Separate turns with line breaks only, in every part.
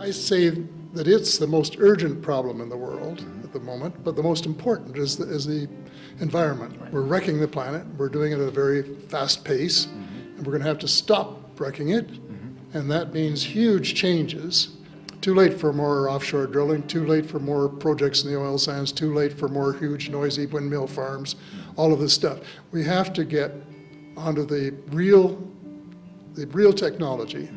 I say that it's the most urgent problem in the world at the moment, but the most important is the environment. Right. We're wrecking the planet. We're doing it at a very fast pace, and we're going to have to stop wrecking it, and that means huge changes. Too late for more offshore drilling, too late for more projects in the oil sands, too late for more huge, noisy windmill farms, all of this stuff. We have to get onto the real technology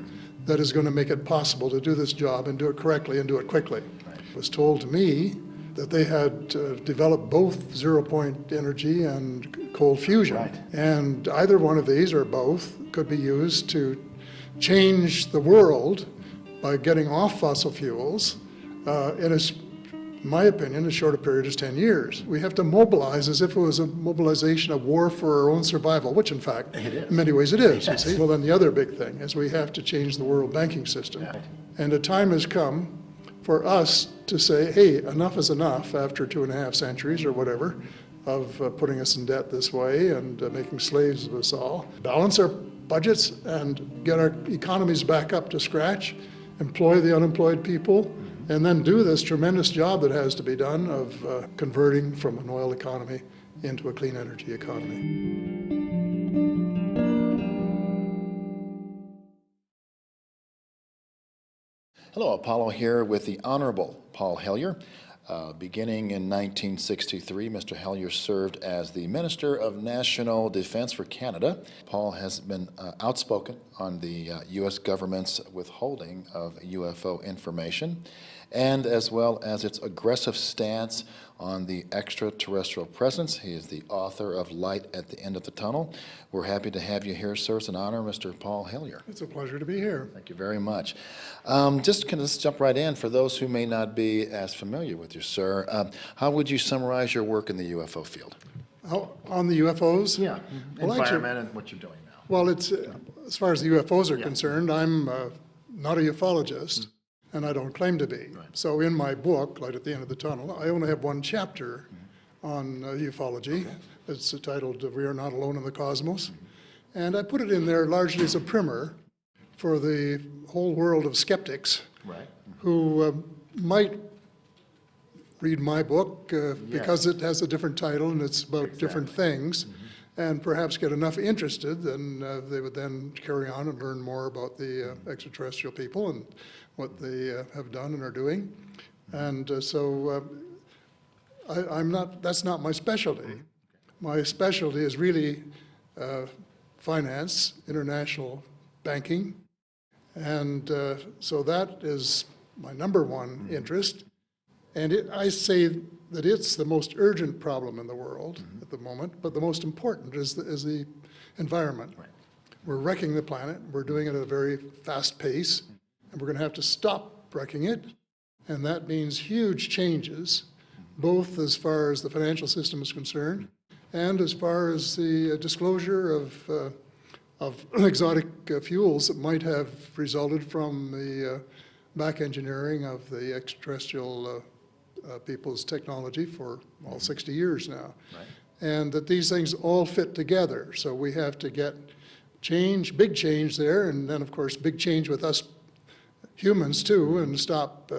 that is going to make it possible to do this job and do it correctly and do it quickly. Right. It was told to me that they had developed both zero-point energy and cold fusion. Right. And either one of these or both could be used to change the world by getting off fossil fuels in my opinion, as short a period as 10 years. We have to mobilize as if it was a mobilization of war for our own survival, which in fact, in many ways it is, yes. You see. Well, then the other big thing is we have to change the world banking system. Right. And a time has come for us to say, hey, enough is enough after 2.5 centuries or whatever of putting us in debt this way and making slaves of us all. Balance our budgets and get our economies back up to scratch, employ the unemployed people, and then do this tremendous job that has to be done of converting from an oil economy into a clean energy economy.
Hello, Apollo here with the Honorable Paul Hellyer. Beginning in 1963, Mr. Hellyer served as the Minister of National Defense for Canada. Paul has been outspoken on the U.S. government's withholding of UFO information, and as well as its aggressive stance on the extraterrestrial presence. He is the author of Light at the End of the Tunnel. We're happy to have you here, sir. It's an honor, Mr. Paul Hellyer.
It's a pleasure to be here.
Thank you very much. Let's jump right in. For those who may not be as familiar with you, sir, how would you summarize your work in the UFO field?
On the UFOs?
Yeah,
well,
environment and what you're doing now.
Well, it's as far as the UFOs are concerned, I'm not a ufologist. And I don't claim to be. Right. So in my book, Light at the End of the Tunnel, I only have one chapter on ufology. Okay. It's titled We Are Not Alone in the Cosmos. And I put it in there largely as a primer for the whole world of skeptics who might read my book because it has a different title and it's about different things, and perhaps get enough interested, then they would then carry on and learn more about the extraterrestrial people and what they have done and are doing. And that's not my specialty. My specialty is really finance, international banking, and so that is my number one interest. And I say that it's the most urgent problem in the world at the moment, but the most important is the environment. Right. We're wrecking the planet. We're doing it at a very fast pace, and we're going to have to stop wrecking it. And that means huge changes, both as far as the financial system is concerned, and as far as the disclosure of exotic fuels that might have resulted from the back engineering of the extraterrestrial people's technology for all 60 years now. Right. And that these things all fit together. So we have to get change, big change there, and then of course big change with us humans too, and stop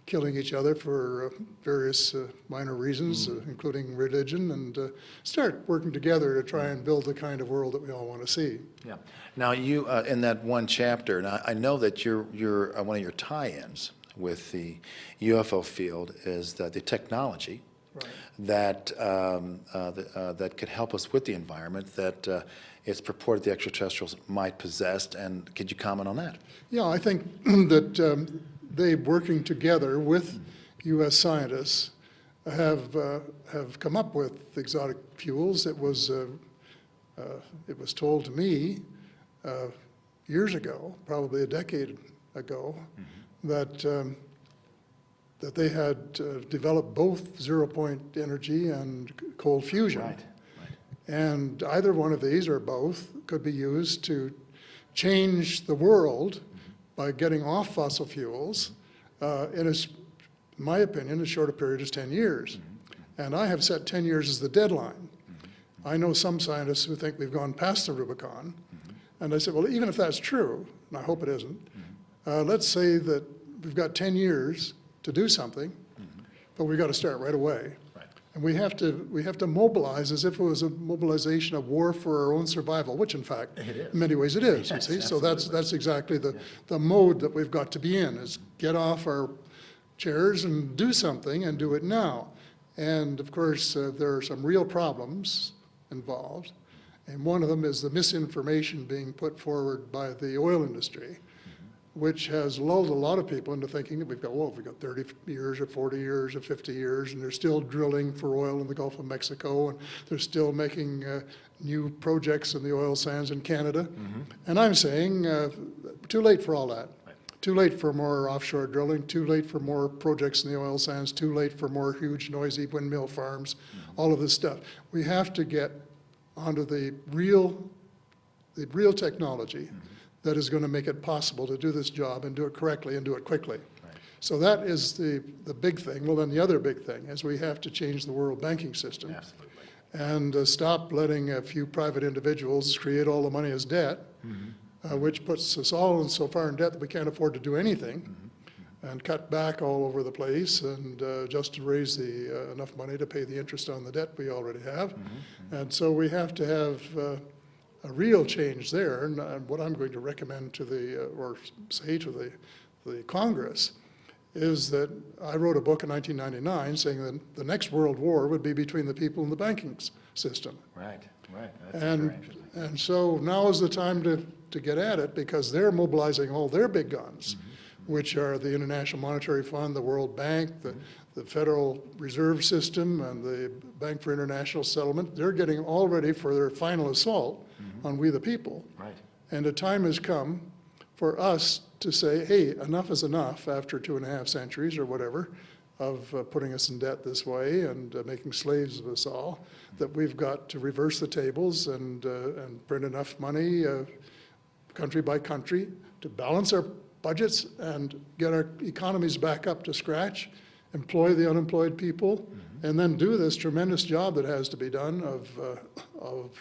killing each other for various minor reasons, including religion, and start working together to try and build the kind of world that we all want to see. Yeah.
Now you, in that one chapter, and I know that you're one of your tie-ins with the UFO field is that the technology that that could help us with the environment that it's purported the extraterrestrials might possess, and could you comment on that?
Yeah, I think that they, working together with U.S. scientists, have come up with exotic fuels. It was told to me years ago, probably a decade ago, that they had developed both zero-point energy and cold fusion. Right. And either one of these or both could be used to change the world by getting off fossil fuels in my opinion, as short a period as 10 years. And I have set 10 years as the deadline. I know some scientists who think we've gone past the Rubicon. And I said, well, even if that's true, and I hope it isn't, let's say that we've got 10 years to do something, but we've got to start right away.
Right.
And we have to mobilize as if it was a mobilization of war for our own survival, which in fact, in many ways it is, you see. So that's exactly the mode that we've got to be in, is get off our chairs and do something and do it now. And of course, there are some real problems involved. And one of them is the misinformation being put forward by the oil industry, which has lulled a lot of people into thinking that we've got 30 years or 40 years or 50 years, and they're still drilling for oil in the Gulf of Mexico, and they're still making new projects in the oil sands in Canada. And I'm saying, too late for all that. Too late for more offshore drilling, too late for more projects in the oil sands, too late for more huge, noisy windmill farms, all of this stuff. We have to get onto the real technology that is going to make it possible to do this job and do it correctly and do it quickly. Right. So that is the big thing. Well, then the other big thing is we have to change the world banking system.
Absolutely.
And stop letting a few private individuals create all the money as debt, which puts us all so far in debt that we can't afford to do anything, and cut back all over the place, and just to raise enough money to pay the interest on the debt we already have. And so we have to have a real change there. And what I'm going to recommend to or say to the Congress is that I wrote a book in 1999 saying that the next world war would be between the people and the banking system.
Right. That's very interesting.
And so now is the time to get at it, because they're mobilizing all their big guns, which are the International Monetary Fund, the World Bank, the Federal Reserve System, and the Bank for International Settlement. They're getting all ready for their final assault on we the people.
Right.
And a time has come for us to say, hey, enough is enough after 2.5 centuries or whatever of putting us in debt this way and making slaves of us all, that we've got to reverse the tables and print enough money country by country to balance our budgets and get our economies back up to scratch, employ the unemployed people, and then do this tremendous job that has to be done of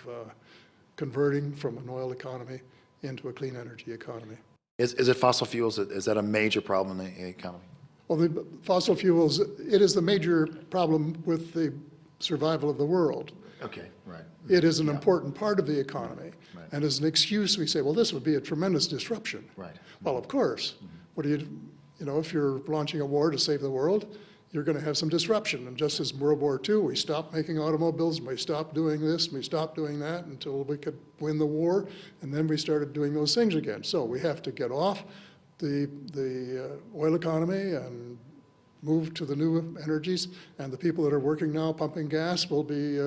converting from an oil economy into a clean energy economy.
Is it fossil fuels? Is that a major problem in the economy?
Well, the fossil fuels, it is the major problem with the survival of the world.
Okay, right.
It is an important part of the economy.
Right.
And as an excuse, we say, well, this would be a tremendous disruption.
Right.
Well, of course. What do you know, if you're launching a war to save the world, you're going to have some disruption. And just as World War II, we stopped making automobiles, and we stopped doing this, and we stopped doing that until we could win the war, and then we started doing those things again. So we have to get off the oil economy and move to the new energies, and the people that are working now pumping gas will be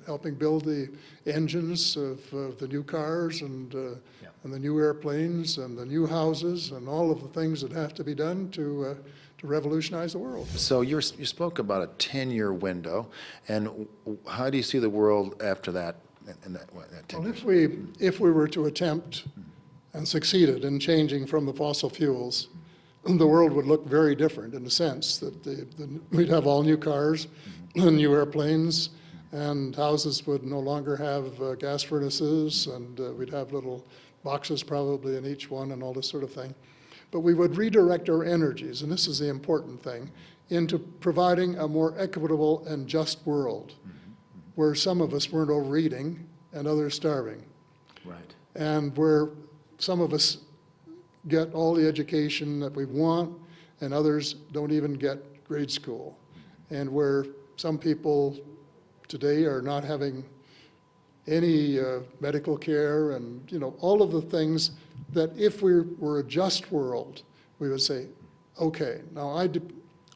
helping build the engines of the new cars and the new airplanes and the new houses and all of the things that have to be done to revolutionize the world.
So you spoke about a 10-year window, and how do you see the world after that? In that 10 years?
Well, if we were to attempt and succeeded in changing from the fossil fuels, the world would look very different in the sense that we'd have all new cars, new airplanes, and houses would no longer have gas furnaces, and we'd have little boxes probably in each one and all this sort of thing. But we would redirect our energies, and this is the important thing, into providing a more equitable and just world where some of us weren't overeating and others starving.
Right.
And where some of us get all the education that we want and others don't even get grade school. And where some people today are not having any medical care and, you know, all of the things that if we were a just world, we would say, okay, now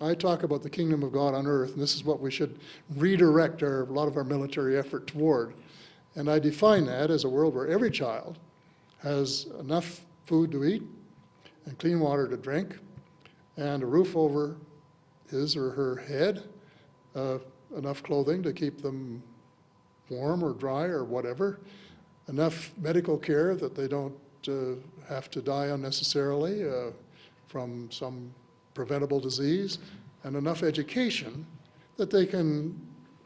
I talk about the kingdom of God on earth, and this is what we should redirect a lot of our military effort toward. And I define that as a world where every child has enough food to eat and clean water to drink and a roof over his or her head, enough clothing to keep them warm or dry or whatever, enough medical care that they don't have to die unnecessarily from some preventable disease, and enough education that they can,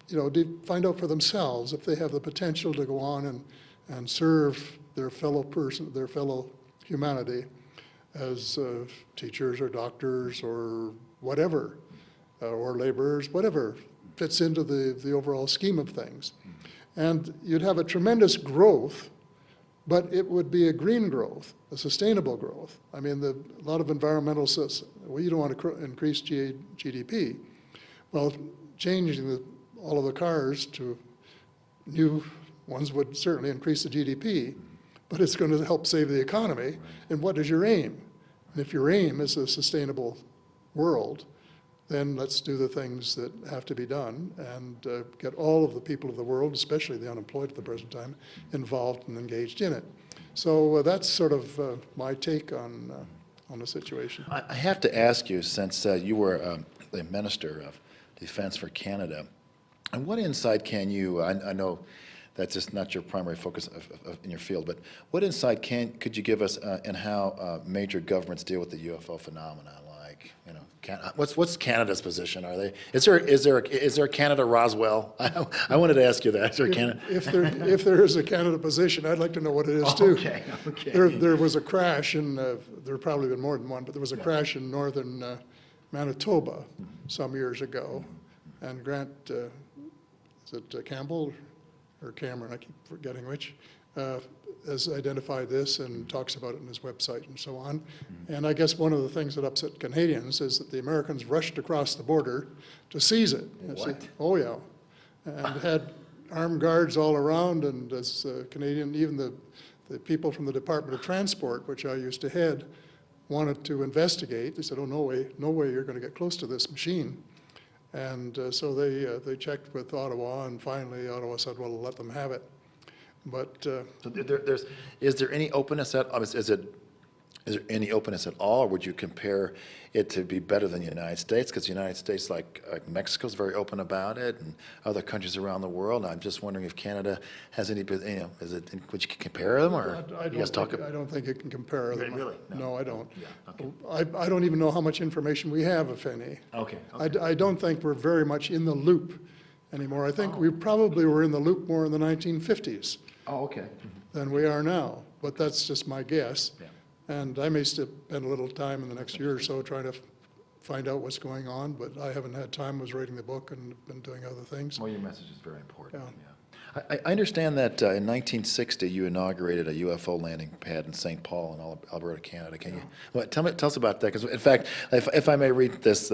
you know, find out for themselves if they have the potential to go on and serve their fellow person, their fellow humanity as teachers or doctors or whatever, or laborers, whatever fits into the overall scheme of things. And you'd have a tremendous growth, but it would be a green growth, a sustainable growth. I mean, a lot of environmentalists, well, you don't want to increase GDP. Well, changing all of the cars to new ones would certainly increase the GDP, but it's going to help save the economy. And what is your aim? And if your aim is a sustainable world, then let's do the things that have to be done and get all of the people of the world, especially the unemployed at the present time, involved and engaged in it. So that's sort of my take on the situation.
I have to ask you, since you were the Minister of Defense for Canada, and what insight can you, I know that's just not your primary focus in your field, but what insight could you give us in how major governments deal with the UFO phenomenon? Like, you know, what's Canada's position? Are they, is there a Canada Roswell? I wanted to ask you that. Is there Canada?
If there is a Canada position, I'd like to know what it is too.
Okay.
There was a crash in, there have probably been more than one, but there was a crash in northern Manitoba some years ago, and Grant, is it Campbell or Cameron, I keep forgetting which, has identified this and talks about it in his website and so on. And I guess one of the things that upset Canadians is that the Americans rushed across the border to seize it.
What?
Oh, yeah. And had armed guards all around, and as Canadian, even the people from the Department of Transport, which I used to head, wanted to investigate. They said, oh, no way you're going to get close to this machine. And so they checked with Ottawa, and finally Ottawa said, well, let them have it. But
So is there any openness is there any openness at all, or would you compare it to be better than the United States? Because the United States, like Mexico, is very open about it, and other countries around the world. I'm just wondering if Canada has any, would you compare them, or
I don't think it can compare them.
Really?
No, I don't.
Yeah, okay.
I don't even know how much information we have, if any.
Okay.
I don't think we're very much in the loop anymore. I think we probably were in the loop more in the 1950s.
Oh, okay.
Than we are now, but that's just my guess.
Yeah.
And I may spend a little time in the next year or so trying to find out what's going on, but I haven't had time. I was writing the book and been doing other things.
Well, your message is very important.
Yeah.
I understand that in 1960 you inaugurated a UFO landing pad in St. Paul in Alberta, Canada. Can you tell us about that? Because in fact, if I may read this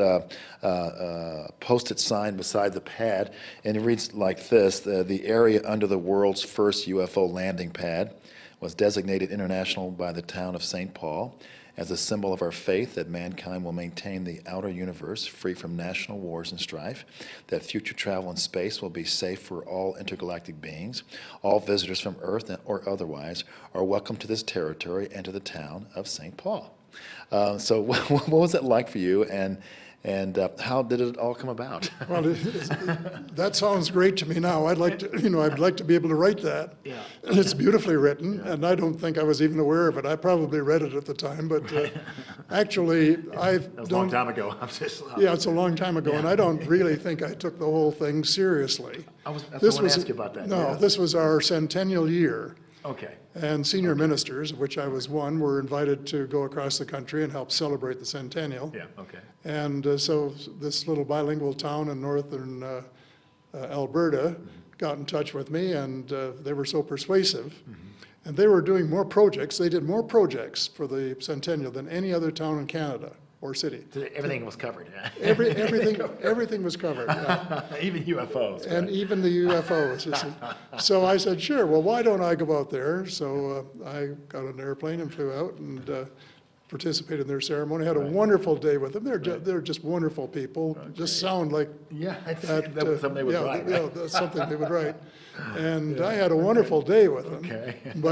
post-it sign beside the pad, and it reads like this: the area under the world's first UFO landing pad was designated international by the town of St. Paul as a symbol of our faith that mankind will maintain the outer universe free from national wars and strife, that future travel in space will be safe for all intergalactic beings. All visitors from Earth or otherwise are welcome to this territory and to the town of St. Paul. So what was it like for you, and how did it all come about?
Well, that sounds great to me now. I'd like to be able to write that.
Yeah.
It's beautifully written, and I don't think I was even aware of it. I probably read it at the time, but actually,
That was a long time ago.
Yeah, it's a long time ago, and I don't really think I took the whole thing seriously.
I want to ask you about that.
No,
yeah.
This was our centennial year.
Okay.
And senior ministers, of which I was one, were invited to go across the country and help celebrate the centennial.
Yeah, okay.
And so this little bilingual town in northern Alberta got in touch with me, and they were so persuasive. And they were doing more projects. They did more projects for the centennial than any other town in Canada or city.
So everything was covered, yeah.
Everything was covered, yeah.
Even UFOs.
And even the UFOs. So I said, sure, well, why don't I go out there? So I got on an airplane and flew out and participated in their ceremony. Had a wonderful day with them. They're just wonderful people. Just sound like
that was something they would write.
Yeah, that's something they would write. And I had a wonderful day with them.
Okay.
But